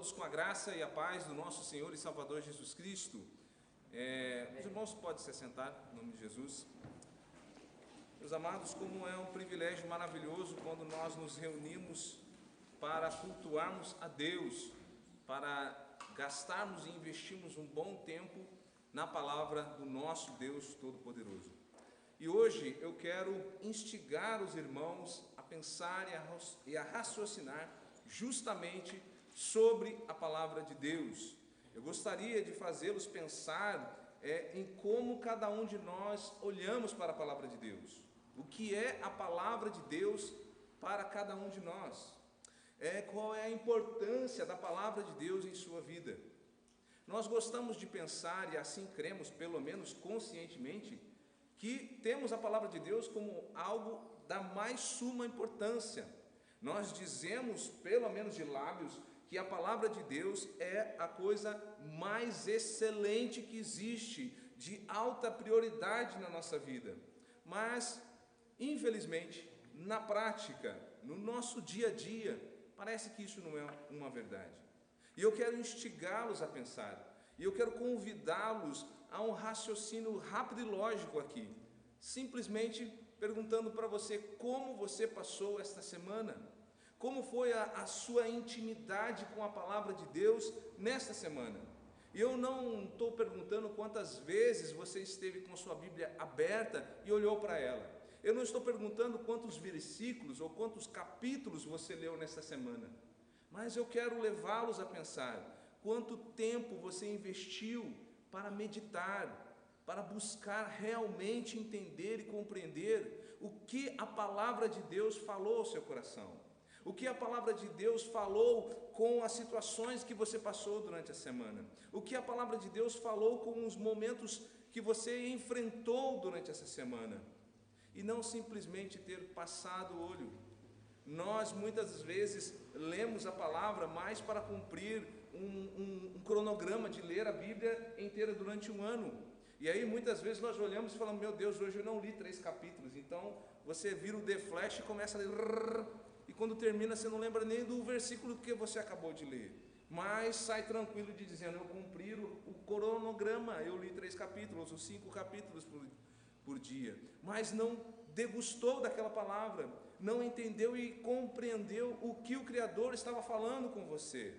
todos com a graça e a paz do nosso Senhor e Salvador Jesus Cristo. Os irmãos podem se assentar, em nome de Jesus. Meus amados, como é um privilégio maravilhoso quando nós nos reunimos para cultuarmos a Deus, para gastarmos e investirmos um bom tempo na palavra do nosso Deus Todo-Poderoso. E hoje eu quero instigar os irmãos a pensar e a raciocinar justamente sobre a palavra de Deus. Eu gostaria de fazê-los pensar em como cada um de nós olhamos para a palavra de Deus. O que é a palavra de Deus para cada um de nós? Qual é a importância da palavra de Deus em sua vida? Nós gostamos de pensar, e assim cremos, pelo menos conscientemente, que temos a palavra de Deus como algo da mais suma importância. Nós dizemos, pelo menos de lábios, que a palavra de Deus é a coisa mais excelente que existe, de alta prioridade na nossa vida. Mas, infelizmente, na prática, no nosso dia a dia, parece que isso não é uma verdade. E eu quero instigá-los a pensar, e eu quero convidá-los a um raciocínio rápido e lógico aqui, simplesmente perguntando para você como você passou esta semana. Como foi a sua intimidade com a palavra de Deus nesta semana? E eu não estou perguntando quantas vezes você esteve com a sua Bíblia aberta e olhou para ela. Eu não estou perguntando quantos versículos ou quantos capítulos você leu nesta semana. Mas eu quero levá-los a pensar quanto tempo você investiu para meditar, para buscar realmente entender e compreender o que a palavra de Deus falou ao seu coração. O que a palavra de Deus falou com as situações que você passou durante a semana. O que a palavra de Deus falou com os momentos que você enfrentou durante essa semana. E não simplesmente ter passado o olho. Nós muitas vezes lemos a palavra mais para cumprir um cronograma de ler a Bíblia inteira durante um ano. E aí muitas vezes nós olhamos e falamos, meu Deus, hoje eu não li 3 capítulos. Então você vira o The Flash e começa a ler... E quando termina, você não lembra nem do versículo que você acabou de ler. Mas sai tranquilo de dizendo, eu cumpri o cronograma, eu li 3 capítulos ou 5 capítulos por dia. Mas não degustou daquela palavra, não entendeu e compreendeu o que o Criador estava falando com você.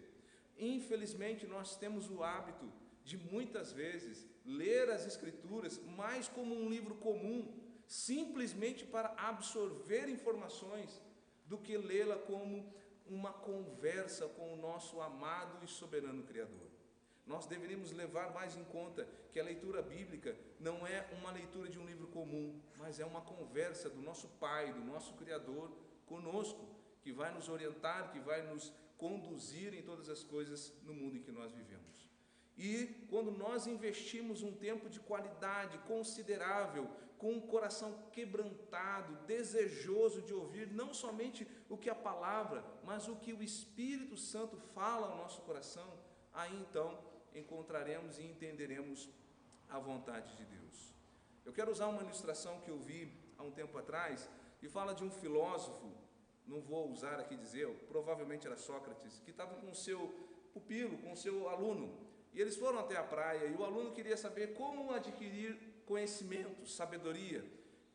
Infelizmente, nós temos o hábito de muitas vezes ler as Escrituras mais como um livro comum, simplesmente para absorver informações, do que lê-la como uma conversa com o nosso amado e soberano Criador. Nós deveríamos levar mais em conta que a leitura bíblica não é uma leitura de um livro comum, mas é uma conversa do nosso Pai, do nosso Criador conosco, que vai nos orientar, que vai nos conduzir em todas as coisas no mundo em que nós vivemos. E quando nós investimos um tempo de qualidade considerável, com um coração quebrantado, desejoso de ouvir não somente o que a palavra, mas o que o Espírito Santo fala ao nosso coração, aí então encontraremos e entenderemos a vontade de Deus. Eu quero usar uma ilustração que eu vi há um tempo atrás, e fala de um filósofo, não vou usar aqui dizer, provavelmente era Sócrates, que estava com o seu pupilo, com o seu aluno, e eles foram até a praia, e o aluno queria saber como adquirir conhecimento, sabedoria.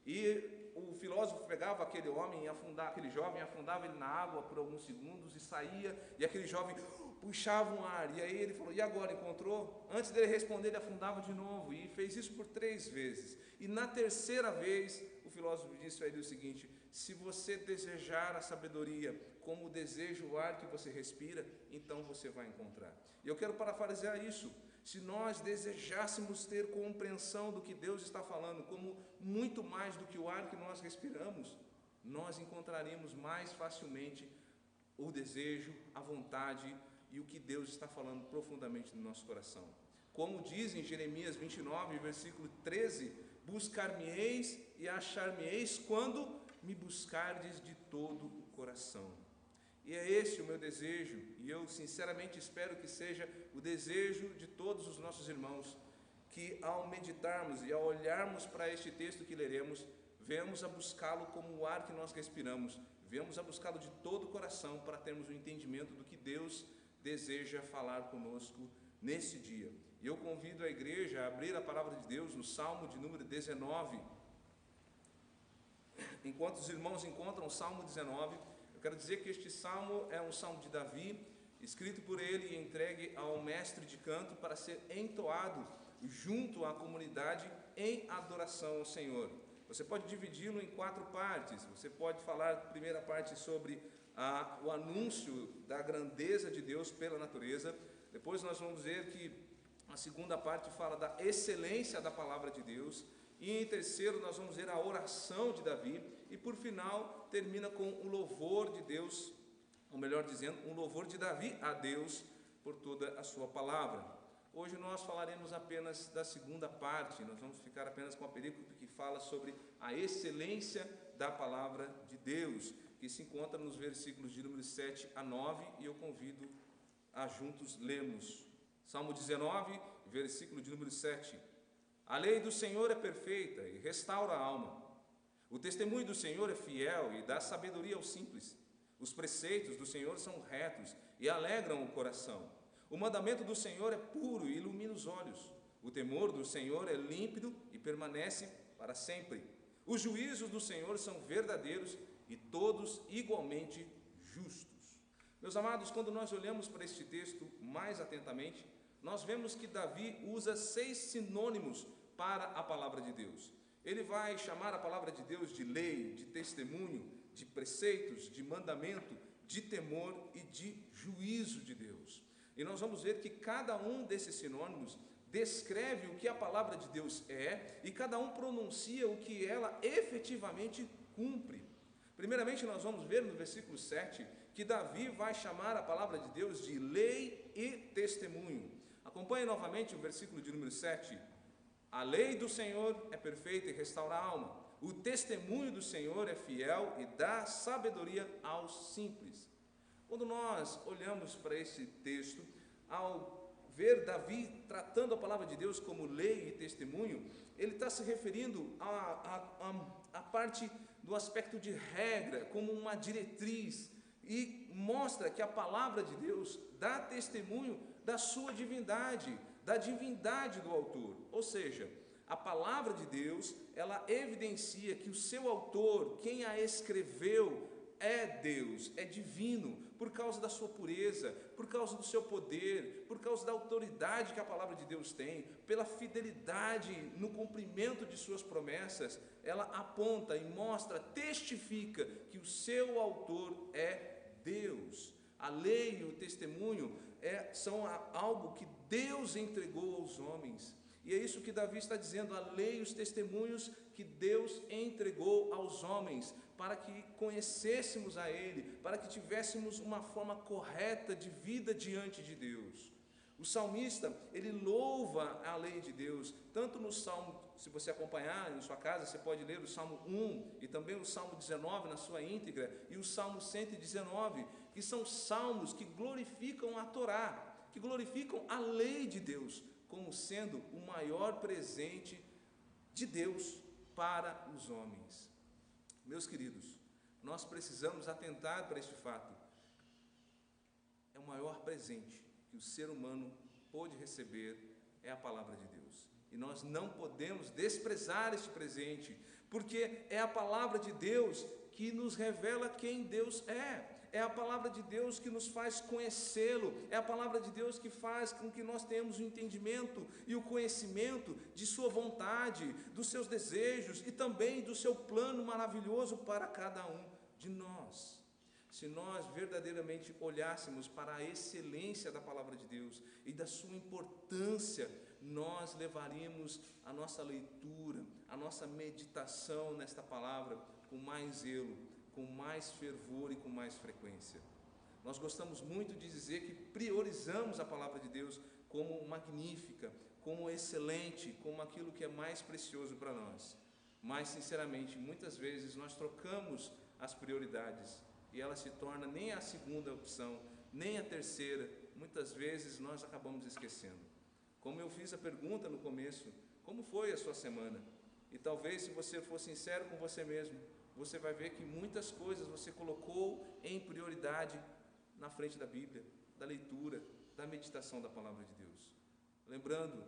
E o filósofo pegava aquele homem, aquele jovem, afundava ele na água por alguns segundos e saía, e aquele jovem puxava um ar. E aí ele falou, e agora, encontrou? Antes dele responder, ele afundava de novo, e fez isso por 3 vezes. E na terceira vez, o filósofo disse a ele o seguinte, se você desejar a sabedoria como deseja o ar que você respira, então você vai encontrar. E eu quero parafrasear isso. Se nós desejássemos ter compreensão do que Deus está falando, como muito mais do que o ar que nós respiramos, nós encontraríamos mais facilmente o desejo, a vontade e o que Deus está falando profundamente no nosso coração. Como diz em Jeremias 29, versículo 13, buscar-me-eis e achar-me-eis quando me buscardes de todo o coração. E é esse o meu desejo, e eu sinceramente espero que seja o desejo de todos os nossos irmãos, que ao meditarmos e ao olharmos para este texto que leremos, venhamos a buscá-lo como o ar que nós respiramos, venhamos a buscá-lo de todo o coração para termos um entendimento do que Deus deseja falar conosco nesse dia. E eu convido a igreja a abrir a palavra de Deus no Salmo de número 19. Enquanto os irmãos encontram o Salmo 19, eu quero dizer que este salmo é um salmo de Davi, escrito por ele e entregue ao mestre de canto para ser entoado junto à comunidade em adoração ao Senhor. Você pode dividi-lo em 4 partes. Você pode falar a primeira parte sobre o anúncio da grandeza de Deus pela natureza. Depois nós vamos ver que a segunda parte fala da excelência da palavra de Deus. E em terceiro nós vamos ver a oração de Davi. E por final termina com o louvor de Deus, ou melhor dizendo, um louvor de Davi a Deus por toda a sua palavra. Hoje nós falaremos apenas da segunda parte, nós vamos ficar apenas com a perícope que fala sobre a excelência da palavra de Deus, que se encontra nos versículos de número 7 a 9, e eu convido a juntos lermos. Salmo 19, versículo de número 7. A lei do Senhor é perfeita e restaura a alma. O testemunho do Senhor é fiel e dá sabedoria aos simples. Os preceitos do Senhor são retos e alegram o coração. O mandamento do Senhor é puro e ilumina os olhos. O temor do Senhor é límpido e permanece para sempre. Os juízos do Senhor são verdadeiros e todos igualmente justos. Meus amados, quando nós olhamos para este texto mais atentamente, nós vemos que Davi usa 6 sinônimos para a palavra de Deus. Ele vai chamar a palavra de Deus de lei, de testemunho, de preceitos, de mandamento, de temor e de juízo de Deus. E nós vamos ver que cada um desses sinônimos descreve o que a palavra de Deus é, e cada um pronuncia o que ela efetivamente cumpre. Primeiramente, nós vamos ver no versículo 7 que Davi vai chamar a palavra de Deus de lei e testemunho. Acompanhe novamente o versículo de número 7. A lei do Senhor é perfeita e restaura a alma. O testemunho do Senhor é fiel e dá sabedoria aos simples. Quando nós olhamos para esse texto, ao ver Davi tratando a palavra de Deus como lei e testemunho, ele está se referindo à parte do aspecto de regra, como uma diretriz, e mostra que a palavra de Deus dá testemunho da sua divindade, da divindade do autor. Ou seja, a palavra de Deus, ela evidencia que o seu autor, quem a escreveu, é Deus, é divino, por causa da sua pureza, por causa do seu poder, por causa da autoridade que a palavra de Deus tem, pela fidelidade no cumprimento de suas promessas. Ela aponta e mostra, testifica que o seu autor é Deus. A lei e o testemunho são algo que Deus entregou aos homens. E é isso que Davi está dizendo, a lei e os testemunhos que Deus entregou aos homens, para que conhecêssemos a Ele, para que tivéssemos uma forma correta de vida diante de Deus. O salmista, ele louva a lei de Deus, tanto no Salmo, se você acompanhar em sua casa, você pode ler o Salmo 1 e também o Salmo 19 na sua íntegra, e o Salmo 119, que são salmos que glorificam a Torá, que glorificam a lei de Deus, como sendo o maior presente de Deus para os homens. Meus queridos, nós precisamos atentar para este fato. É o maior presente que o ser humano pôde receber, é a palavra de Deus. E nós não podemos desprezar este presente, porque é a palavra de Deus que nos revela quem Deus é. É a palavra de Deus que nos faz conhecê-lo, é a palavra de Deus que faz com que nós tenhamos o entendimento e o conhecimento de sua vontade, dos seus desejos e também do seu plano maravilhoso para cada um de nós. Se nós verdadeiramente olhássemos para a excelência da palavra de Deus e da sua importância, nós levaríamos a nossa leitura, a nossa meditação nesta palavra com mais zelo, com mais fervor e com mais frequência. Nós gostamos muito de dizer que priorizamos a palavra de Deus como magnífica, como excelente, como aquilo que é mais precioso para nós. Mas, sinceramente, muitas vezes nós trocamos as prioridades e ela se torna nem a segunda opção, nem a terceira. Muitas vezes nós acabamos esquecendo. Como eu fiz a pergunta no começo, como foi a sua semana? E talvez, se você for sincero com você mesmo, você vai ver que muitas coisas você colocou em prioridade na frente da Bíblia. da leitura, da meditação da palavra de Deus. Lembrando,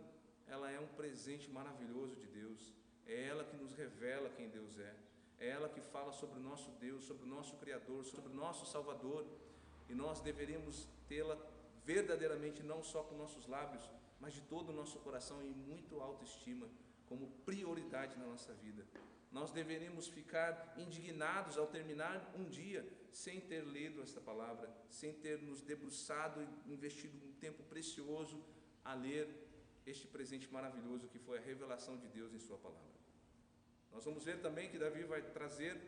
ela é um presente maravilhoso de Deus, é ela que nos revela quem Deus é ela que fala sobre o nosso Deus, sobre o nosso Criador, sobre o nosso Salvador, e nós deveríamos tê-la verdadeiramente, não só com nossos lábios, mas de todo o nosso coração e muito autoestima, como prioridade na nossa vida. Nós deveríamos ficar indignados ao terminar um dia sem ter lido esta palavra, sem ter nos debruçado e investido um tempo precioso a ler este presente maravilhoso que foi a revelação de Deus em sua palavra. Nós vamos ver também que Davi vai trazer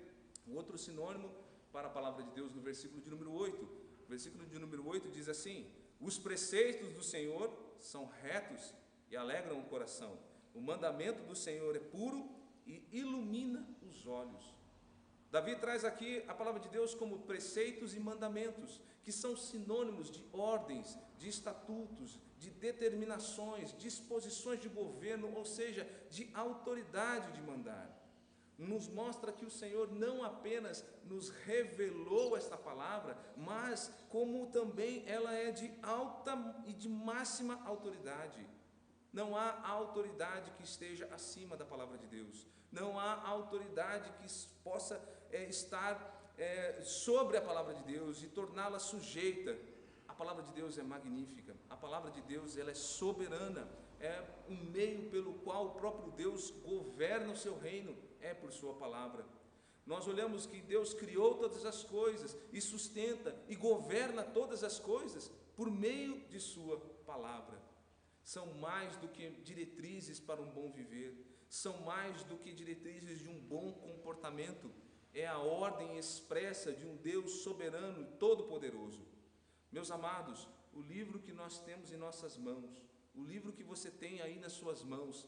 um outro sinônimo para a palavra de Deus no versículo de número 8. O versículo de número 8 diz assim: os preceitos do Senhor são retos e alegram o coração. O mandamento do Senhor é puro e ilumina os olhos. Davi traz aqui a palavra de Deus como preceitos e mandamentos, que são sinônimos de ordens, de estatutos, de determinações, disposições de governo, ou seja, de autoridade de mandar. Nos mostra que o Senhor não apenas nos revelou esta palavra, mas como também ela é de alta e de máxima autoridade. Não há autoridade que esteja acima da palavra de Deus. Não há autoridade que possa estar sobre a palavra de Deus e torná-la sujeita. A palavra de Deus é magnífica. A palavra de Deus ela é soberana. É um meio pelo qual o próprio Deus governa o seu reino. É por sua palavra. Nós olhamos que Deus criou todas as coisas e sustenta e governa todas as coisas por meio de sua palavra. São mais do que diretrizes para um bom viver, são mais do que diretrizes de um bom comportamento, é a ordem expressa de um Deus soberano e todo-poderoso. Meus amados, o livro que nós temos em nossas mãos, o livro que você tem aí nas suas mãos,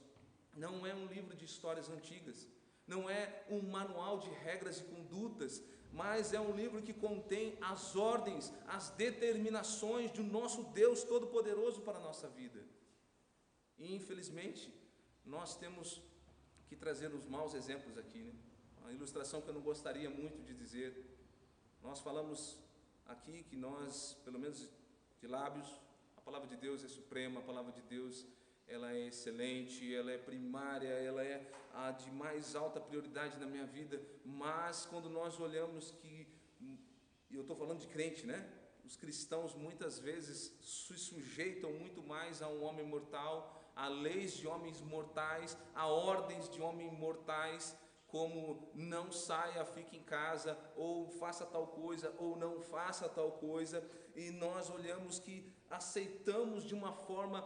não é um livro de histórias antigas, não é um manual de regras e condutas, mas é um livro que contém as ordens, as determinações de nosso Deus todo-poderoso para a nossa vida. E infelizmente, nós temos que trazer os maus exemplos aqui, né? Uma ilustração que eu não gostaria muito de dizer. Nós falamos aqui que nós, pelo menos de lábios, a palavra de Deus é suprema, a palavra de Deus ela é excelente, ela é primária, ela é a de mais alta prioridade na minha vida, mas quando nós olhamos que, e eu estou falando de crente, né? Os cristãos muitas vezes se sujeitam muito mais a um homem mortal, a leis de homens mortais, a ordens de homens mortais, como não saia, fique em casa, ou faça tal coisa, ou não faça tal coisa, e nós olhamos que aceitamos de uma forma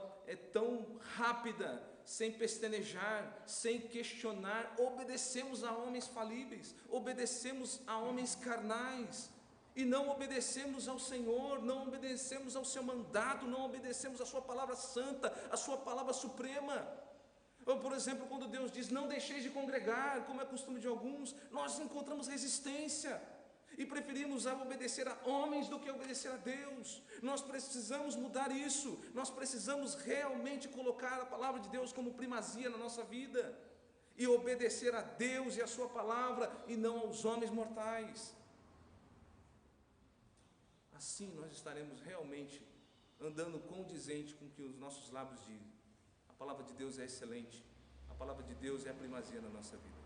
tão rápida, sem pestanejar, sem questionar, obedecemos a homens falíveis, obedecemos a homens carnais, e não obedecemos ao Senhor, não obedecemos ao seu mandato, não obedecemos a sua palavra santa, a sua palavra suprema. Ou, por exemplo, quando Deus diz, não deixeis de congregar, como é costume de alguns, nós encontramos resistência e preferimos obedecer a homens do que obedecer a Deus. Nós precisamos mudar isso, nós precisamos realmente colocar a palavra de Deus como primazia na nossa vida e obedecer a Deus e a sua palavra e não aos homens mortais. Assim nós estaremos realmente andando condizente com o que os nossos lábios dizem. A palavra de Deus é excelente, a palavra de Deus é a primazia na nossa vida.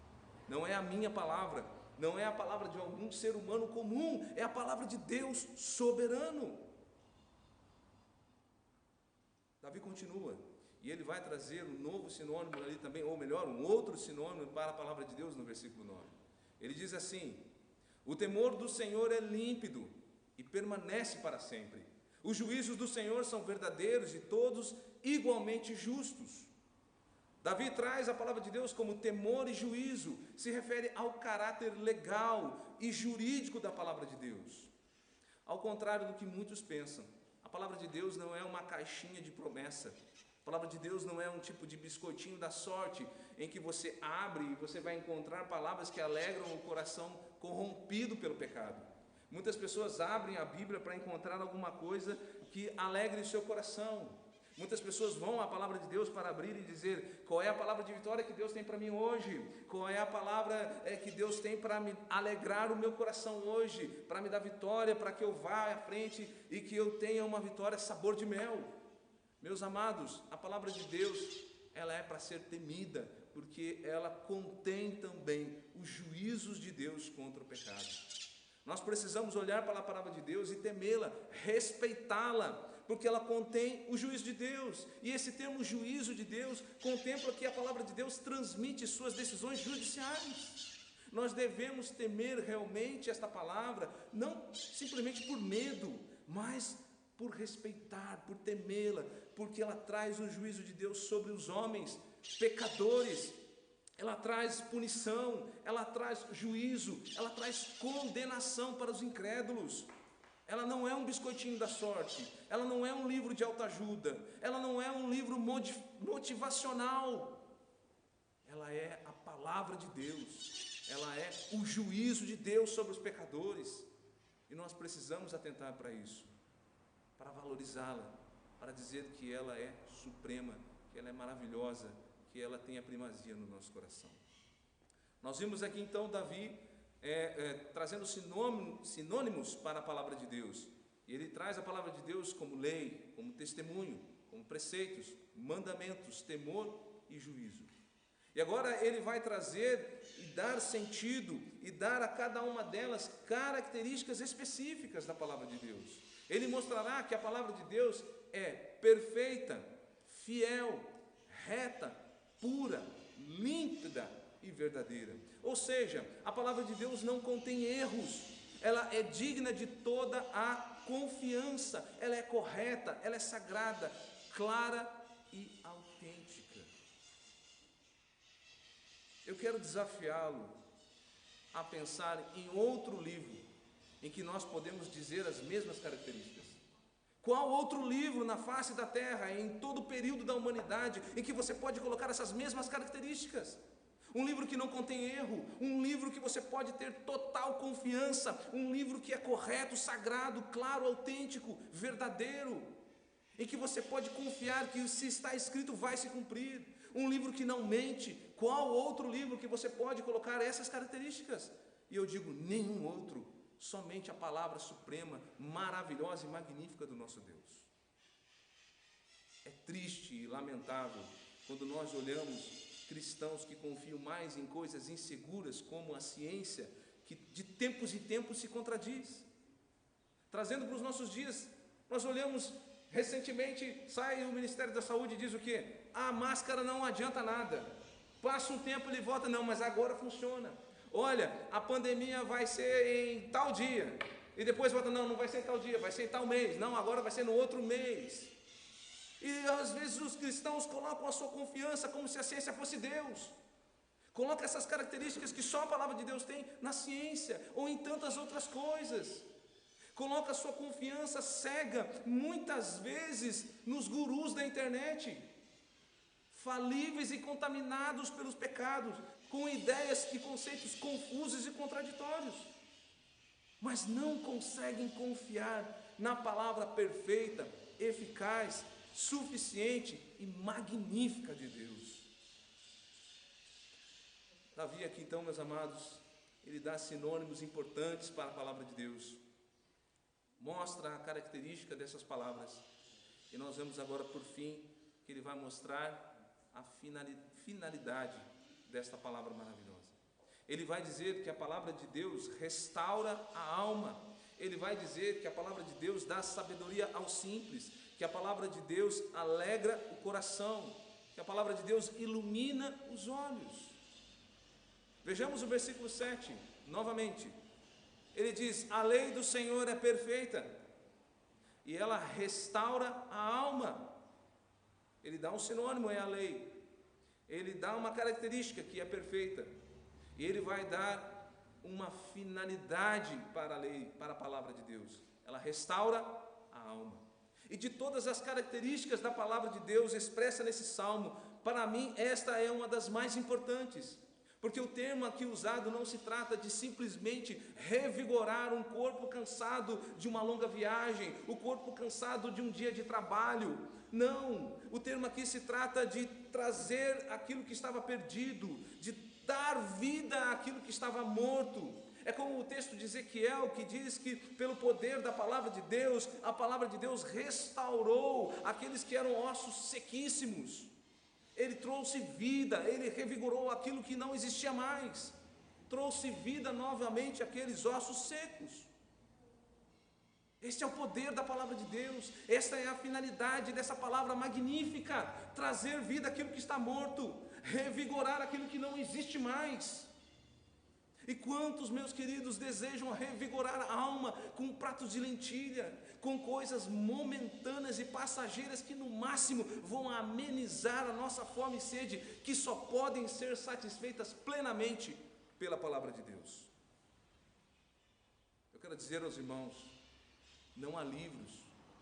Não é a minha palavra, não é a palavra de algum ser humano comum, é a palavra de Deus soberano. Davi continua, e ele vai trazer um novo sinônimo ali também, ou melhor, um outro sinônimo para a palavra de Deus no versículo 9. Ele diz assim: o temor do Senhor é límpido e permanece para sempre. Os juízos do Senhor são verdadeiros e todos igualmente justos. Davi traz a palavra de Deus como temor e juízo, se refere ao caráter legal e jurídico da palavra de Deus. Ao contrário do que muitos pensam, a palavra de Deus não é uma caixinha de promessa. A palavra de Deus não é um tipo de biscoitinho da sorte, em que você abre e você vai encontrar palavras que alegram o coração corrompido pelo pecado. Muitas pessoas abrem a Bíblia para encontrar alguma coisa que alegre o seu coração. Muitas pessoas vão à palavra de Deus para abrir e dizer: qual é a palavra de vitória que Deus tem para mim hoje? Qual é a palavra que Deus tem para me alegrar o meu coração hoje? Para me dar vitória, para que eu vá à frente e que eu tenha uma vitória sabor de mel. Meus amados, a palavra de Deus, ela é para ser temida, porque ela contém também os juízos de Deus contra o pecado. Nós precisamos olhar para a palavra de Deus e temê-la, respeitá-la, porque ela contém o juízo de Deus. E esse termo juízo de Deus contempla que a palavra de Deus transmite suas decisões judiciais. Nós devemos temer realmente esta palavra, não simplesmente por medo, mas por respeitar, por temê-la, porque ela traz o juízo de Deus sobre os homens pecadores. Ela traz punição, ela traz juízo, ela traz condenação para os incrédulos. Ela não é um biscoitinho da sorte, ela não é um livro de autoajuda, ela não é um livro motivacional. Ela é a palavra de Deus, ela é o juízo de Deus sobre os pecadores. E nós precisamos atentar para isso, para valorizá-la, para dizer que ela é suprema, que ela é maravilhosa, que ela tem a primazia no nosso coração. Nós vimos aqui então Davi trazendo sinônimos para a palavra de Deus. E ele traz a palavra de Deus como lei, como testemunho, como preceitos, mandamentos, temor e juízo. E agora ele vai trazer e dar sentido e dar a cada uma delas características específicas da palavra de Deus. Ele mostrará que a palavra de Deus é perfeita, fiel, reta, pura, límpida e verdadeira. Ou seja, a palavra de Deus não contém erros, ela é digna de toda a confiança, ela é correta, ela é sagrada, clara e autêntica. Eu quero desafiá-lo a pensar em outro livro em que nós podemos dizer as mesmas características. Qual outro livro na face da terra, em todo o período da humanidade, em que você pode colocar essas mesmas características? Um livro que não contém erro, um livro que você pode ter total confiança, um livro que é correto, sagrado, claro, autêntico, verdadeiro, em que você pode confiar que se está escrito vai se cumprir. Um livro que não mente. Qual outro livro que você pode colocar essas características? E eu digo, nenhum outro. Somente a palavra suprema, maravilhosa e magnífica do nosso Deus. É triste e lamentável quando nós olhamos cristãos que confiam mais em coisas inseguras, como a ciência, que de tempos em tempos se contradiz. Trazendo para os nossos dias, nós olhamos, recentemente sai o Ministério da Saúde e diz o quê? A máscara não adianta nada. Passa um tempo, ele volta, não, mas agora funciona. Olha, a pandemia vai ser em tal dia, e depois volta, não vai ser em tal dia, vai ser em tal mês, não, agora vai ser no outro mês. E às vezes os cristãos colocam a sua confiança como se a ciência fosse Deus. Coloca essas características que só a palavra de Deus tem na ciência, ou em tantas outras coisas. Coloca a sua confiança cega, muitas vezes, nos gurus da internet, falíveis e contaminados pelos pecados, com ideias e conceitos confusos e contraditórios, mas não conseguem confiar na palavra perfeita, eficaz, suficiente e magnífica de Deus. Davi aqui então, meus amados, ele dá sinônimos importantes para a palavra de Deus, mostra a característica dessas palavras, e nós vemos agora por fim que ele vai mostrar a finalidade desta palavra maravilhosa. Ele vai dizer que a palavra de Deus restaura a alma. Ele vai dizer que a palavra de Deus dá sabedoria aos simples, que a palavra de Deus alegra o coração, que a palavra de Deus ilumina os olhos. Vejamos o versículo 7, novamente. Ele diz, a lei do Senhor é perfeita, e ela restaura a alma. Ele dá um sinônimo, é a lei. Ele dá uma característica que é perfeita, e ele vai dar uma finalidade para a lei, para a palavra de Deus. Ela restaura a alma. E de todas as características da palavra de Deus expressa nesse salmo, para mim esta é uma das mais importantes, Porque o termo aqui usado não se trata de simplesmente revigorar um corpo cansado de uma longa viagem, o corpo cansado de um dia de trabalho. Não, o termo aqui se trata de trazer aquilo que estava perdido, de dar vida àquilo que estava morto. É como o texto de Ezequiel, que diz que pelo poder da palavra de Deus, a palavra de Deus restaurou aqueles que eram ossos sequíssimos. Ele trouxe vida, ele revigorou aquilo que não existia mais, trouxe vida novamente àqueles ossos secos. Este é o poder da palavra de Deus, esta é a finalidade dessa palavra magnífica, trazer vida àquilo que está morto, revigorar aquilo que não existe mais. E quantos, meus queridos, desejam revigorar a alma com pratos de lentilha, com coisas momentâneas e passageiras que no máximo vão amenizar a nossa fome e sede, que só podem ser satisfeitas plenamente pela palavra de Deus. Eu quero dizer aos irmãos, não há livros,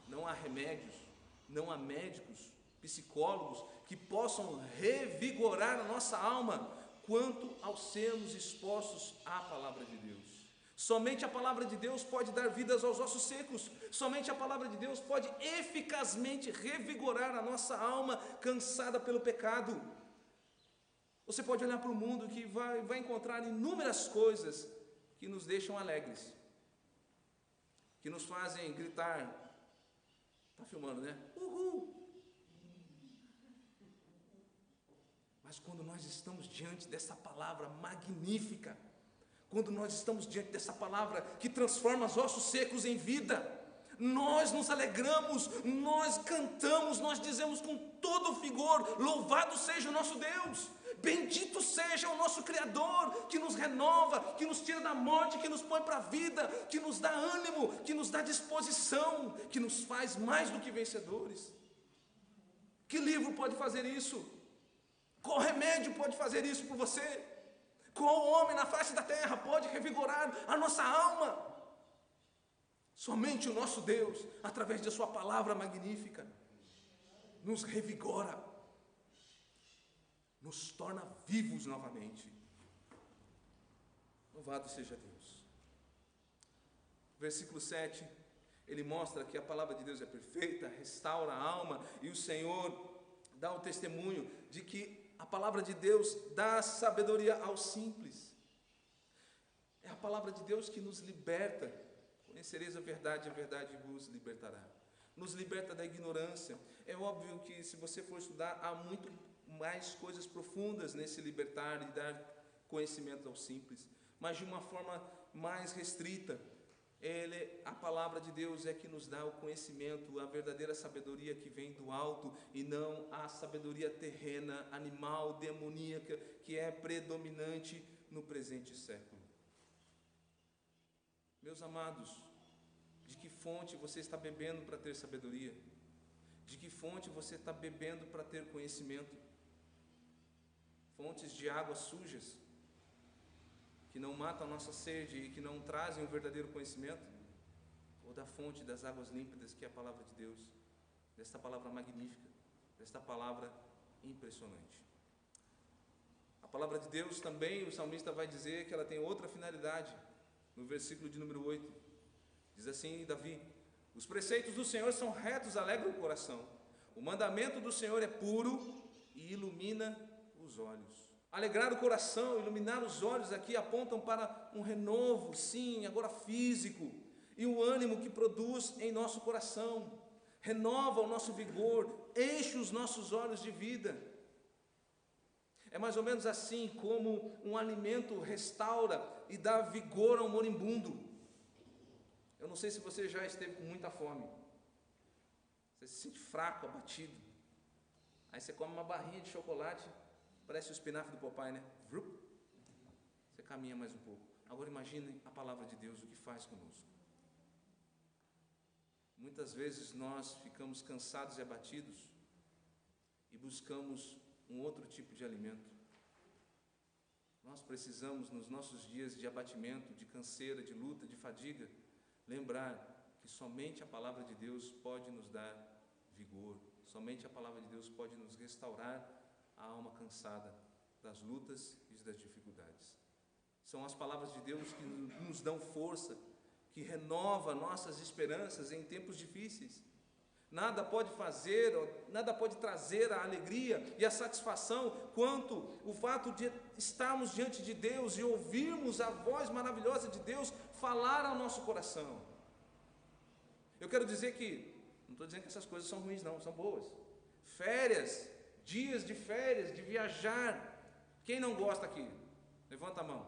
não há remédios, não há médicos, psicólogos que possam revigorar a nossa alma quanto aos sermos expostos à palavra de Deus. Somente a palavra de Deus pode dar vidas aos ossos secos, somente a palavra de Deus pode eficazmente revigorar a nossa alma cansada pelo pecado. Você pode olhar para o mundo que vai encontrar inúmeras coisas que nos deixam alegres, que nos fazem gritar, está filmando, né? Uhul! Mas quando nós estamos diante dessa palavra magnífica, quando nós estamos diante dessa palavra que transforma os ossos secos em vida, nós nos alegramos, nós cantamos, nós dizemos com todo o vigor: louvado seja o nosso Deus, bendito seja o nosso Criador, que nos renova, que nos tira da morte, que nos põe para a vida, que nos dá ânimo, que nos dá disposição, que nos faz mais do que vencedores. Que livro pode fazer isso? Qual remédio pode fazer isso por você? Qual homem na face da terra pode revigorar a nossa alma? Somente o nosso Deus, através de sua palavra magnífica, nos revigora, nos torna vivos novamente. Louvado seja Deus. Versículo 7, ele mostra que a palavra de Deus é perfeita, restaura a alma, e o Senhor dá o testemunho de que a palavra de Deus dá sabedoria aos simples. É a palavra de Deus que nos liberta. Conhecereis a verdade vos libertará. Nos liberta da ignorância. É óbvio que se você for estudar, há muito mais coisas profundas nesse libertar e dar conhecimento aos simples. Mas de uma forma mais restrita, a palavra de Deus é que nos dá o conhecimento, a verdadeira sabedoria que vem do alto, e não a sabedoria terrena, animal, demoníaca, que é predominante no presente século. Meus amados, de que fonte você está bebendo para ter sabedoria? De que fonte você está bebendo para ter conhecimento? Fontes de águas sujas, que não matam a nossa sede e que não trazem o verdadeiro conhecimento? Ou da fonte das águas límpidas, que é a palavra de Deus, desta palavra magnífica, desta palavra impressionante? A palavra de Deus também, o salmista vai dizer que ela tem outra finalidade. No versículo de número 8, diz assim Davi: os preceitos do Senhor são retos, alegram o coração. O mandamento do Senhor é puro e ilumina os olhos. Alegrar o coração, iluminar os olhos aqui apontam para um renovo, sim, agora físico, e o ânimo que produz em nosso coração, renova o nosso vigor, enche os nossos olhos de vida. É mais ou menos assim como um alimento restaura e dá vigor ao moribundo. Eu não sei se você já esteve com muita fome, você se sente fraco, abatido, aí você come uma barrinha de chocolate, parece o espinafre do Popeye, né? Você caminha mais um pouco. Agora imagine a palavra de Deus, o que faz conosco. Muitas vezes nós ficamos cansados e abatidos e buscamos um outro tipo de alimento. Nós precisamos, nos nossos dias de abatimento, de canseira, de luta, de fadiga, lembrar que somente a palavra de Deus pode nos dar vigor, somente a palavra de Deus pode nos restaurar a alma cansada das lutas e das dificuldades. São as palavras de Deus que nos dão força, que renova nossas esperanças em tempos difíceis. Nada pode trazer a alegria e a satisfação quanto o fato de estarmos diante de Deus e ouvirmos a voz maravilhosa de Deus falar ao nosso coração. Eu quero dizer que, não estou dizendo que essas coisas são ruins não, são boas. Férias, dias de férias, de viajar. Quem não gosta aqui? Levanta a mão.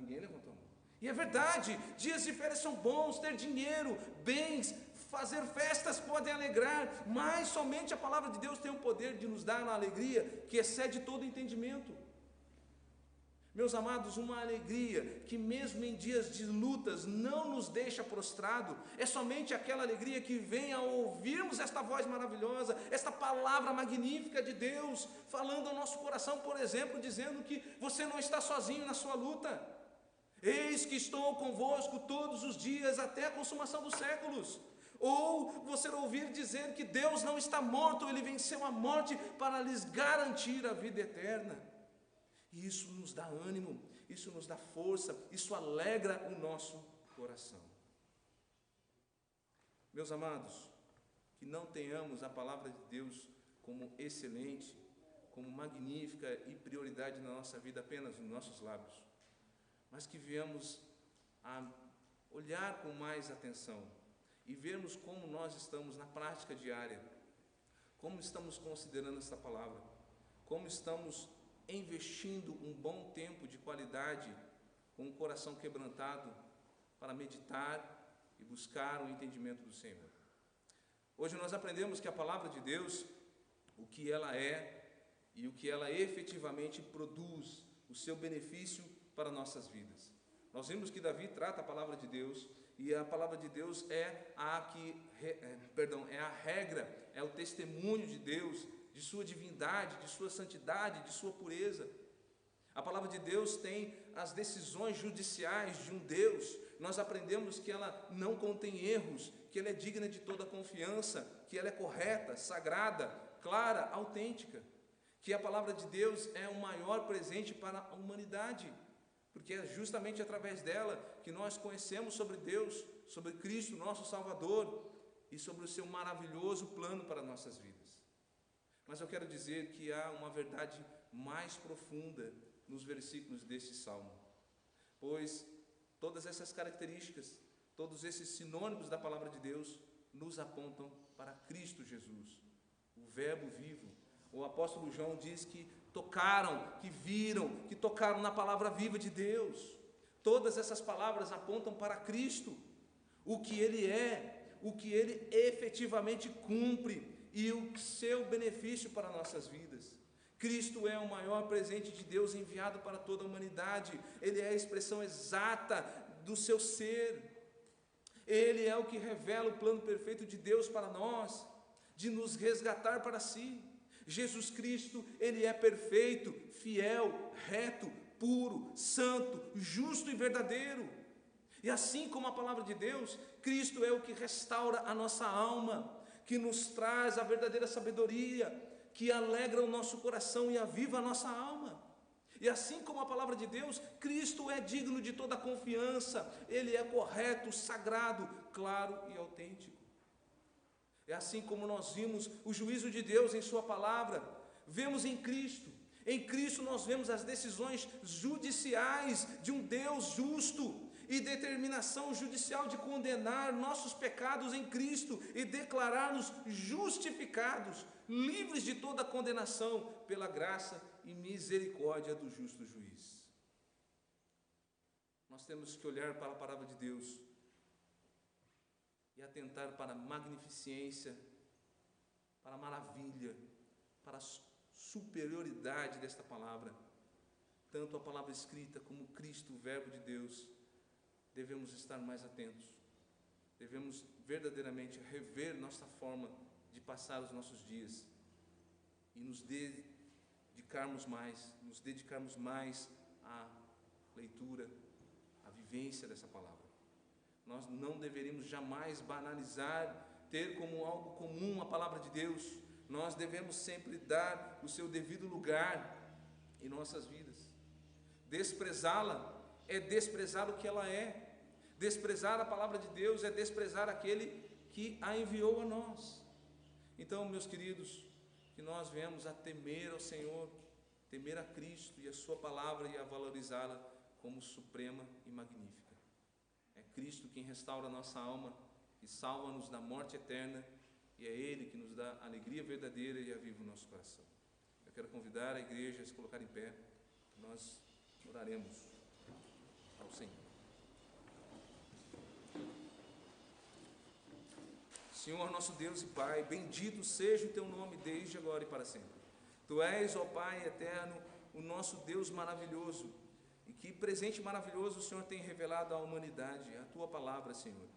Ninguém levantou a mão. E é verdade, dias de férias são bons, ter dinheiro, bens, fazer festas podem alegrar, mas somente a palavra de Deus tem o poder de nos dar uma alegria que excede todo entendimento. Meus amados, uma alegria que mesmo em dias de lutas não nos deixa prostrado, é somente aquela alegria que vem ao ouvirmos esta voz maravilhosa, esta palavra magnífica de Deus, falando ao nosso coração, por exemplo, dizendo que você não está sozinho na sua luta. Eis que estou convosco todos os dias até a consumação dos séculos. Ou você ouvir dizer que Deus não está morto, Ele venceu a morte para lhes garantir a vida eterna. E isso nos dá ânimo, isso nos dá força, isso alegra o nosso coração. Meus amados, que não tenhamos a palavra de Deus como excelente, como magnífica e prioridade na nossa vida apenas nos nossos lábios, mas que venhamos a olhar com mais atenção e vermos como nós estamos na prática diária, como estamos considerando esta palavra, como estamos investindo um bom tempo de qualidade com o coração quebrantado para meditar e buscar o entendimento do Senhor. Hoje nós aprendemos que a palavra de Deus, o que ela é e o que ela efetivamente produz, o seu benefício para nossas vidas. Nós vimos que Davi trata a palavra de Deus e a palavra de Deus é a regra, é o testemunho de Deus, de sua divindade, de sua santidade, de sua pureza. A palavra de Deus tem as decisões judiciais de um Deus. Nós aprendemos que ela não contém erros, que ela é digna de toda confiança, que ela é correta, sagrada, clara, autêntica. Que a palavra de Deus é o maior presente para a humanidade, porque é justamente através dela que nós conhecemos sobre Deus, sobre Cristo, nosso Salvador, e sobre o seu maravilhoso plano para nossas vidas. Mas eu quero dizer que há uma verdade mais profunda nos versículos deste salmo, pois todas essas características, todos esses sinônimos da palavra de Deus nos apontam para Cristo Jesus, o Verbo vivo. O apóstolo João diz que tocaram, que viram, que tocaram na palavra viva de Deus. Todas essas palavras apontam para Cristo, o que Ele é, o que Ele efetivamente cumpre e o seu benefício para nossas vidas. Cristo é o maior presente de Deus enviado para toda a humanidade. Ele é a expressão exata do seu ser. Ele é o que revela o plano perfeito de Deus para nós, de nos resgatar para si. Jesus Cristo, Ele é perfeito, fiel, reto, puro, santo, justo e verdadeiro. E assim como a palavra de Deus, Cristo é o que restaura a nossa alma, que nos traz a verdadeira sabedoria, que alegra o nosso coração e aviva a nossa alma. E assim como a palavra de Deus, Cristo é digno de toda confiança, Ele é correto, sagrado, claro e autêntico. É assim como nós vimos o juízo de Deus em sua palavra, vemos em Cristo nós vemos as decisões judiciais de um Deus justo e determinação judicial de condenar nossos pecados em Cristo e declarar-nos justificados, livres de toda condenação pela graça e misericórdia do justo juiz. Nós temos que olhar para a palavra de Deus e atentar para a magnificência, para a maravilha, para a superioridade desta palavra. Tanto a palavra escrita como Cristo, o Verbo de Deus, devemos estar mais atentos. Devemos verdadeiramente rever nossa forma de passar os nossos dias e nos dedicarmos mais à leitura, à vivência dessa palavra. Nós não deveríamos jamais banalizar, ter como algo comum a palavra de Deus. Nós devemos sempre dar o seu devido lugar, em nossas vidas. Desprezá-la é desprezar o que ela é. Desprezar a palavra de Deus é desprezar aquele que a enviou a nós. Então, meus queridos, que nós venhamos a temer ao Senhor, temer a Cristo e a sua palavra e a valorizá-la como suprema e magnífica. É Cristo quem restaura a nossa alma e salva-nos da morte eterna, e é Ele que nos dá alegria verdadeira e aviva o nosso coração. Eu quero convidar a igreja a se colocar em pé, nós oraremos ao Senhor. Senhor, nosso Deus e Pai, bendito seja o Teu nome desde agora e para sempre. Tu és, ó Pai eterno, o nosso Deus maravilhoso, e que presente maravilhoso o Senhor tem revelado à humanidade, a Tua palavra, Senhor.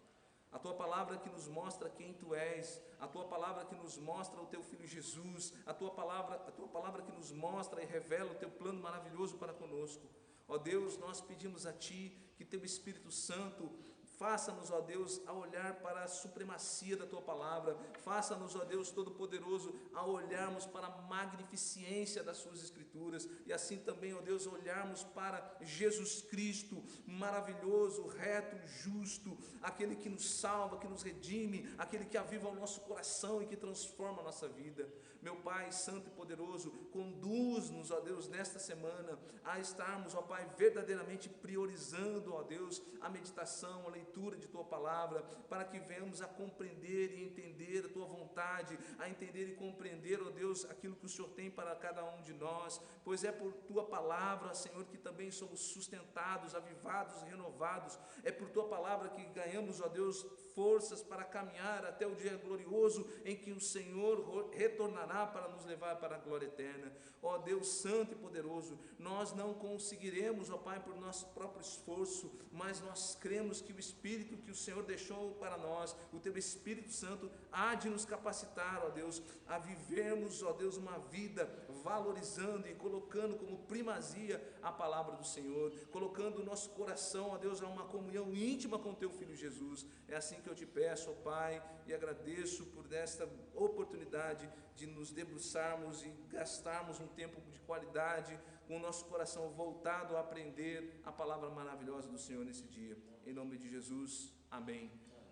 A Tua palavra que nos mostra quem Tu és, a Tua palavra que nos mostra o Teu Filho Jesus, a Tua palavra que nos mostra e revela o Teu plano maravilhoso para conosco. Ó Deus, nós pedimos a Ti que Teu Espírito Santo faça-nos, ó Deus, a olhar para a supremacia da Tua palavra. Faça-nos, ó Deus Todo-Poderoso, a olharmos para a magnificência das Suas Escrituras. E assim também, ó Deus, olharmos para Jesus Cristo, maravilhoso, reto, justo, aquele que nos salva, que nos redime, aquele que aviva o nosso coração e que transforma a nossa vida. Meu Pai Santo e Poderoso, conduz-nos, ó Deus, nesta semana a estarmos, ó Pai, verdadeiramente priorizando, ó Deus, a meditação, a leitura de Tua palavra, para que venhamos a compreender e entender a Tua vontade, a entender e compreender, ó Deus, aquilo que o Senhor tem para cada um de nós, pois é por Tua palavra, Senhor, que também somos sustentados, avivados e renovados. É por Tua palavra que ganhamos, ó Deus, forças para caminhar até o dia glorioso em que o Senhor retornará para nos levar para a glória eterna. Ó Deus Santo e Poderoso, nós não conseguiremos, ó Pai, por nosso próprio esforço, mas nós cremos que o Espírito que o Senhor deixou para nós, o Teu Espírito Santo, há de nos capacitar, ó Deus, a vivermos, ó Deus, uma vida valorizando e colocando como primazia a palavra do Senhor, colocando o nosso coração, ó Deus, a uma comunhão íntima com o Teu Filho Jesus. É assim que eu te peço, ó Pai, e agradeço por esta oportunidade de nos debruçarmos e gastarmos um tempo de qualidade com o nosso coração voltado a aprender a palavra maravilhosa do Senhor nesse dia. Em nome de Jesus, amém.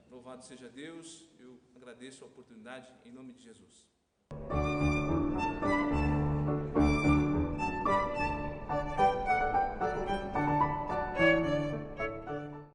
Louvado seja Deus, eu agradeço a oportunidade em nome de Jesus.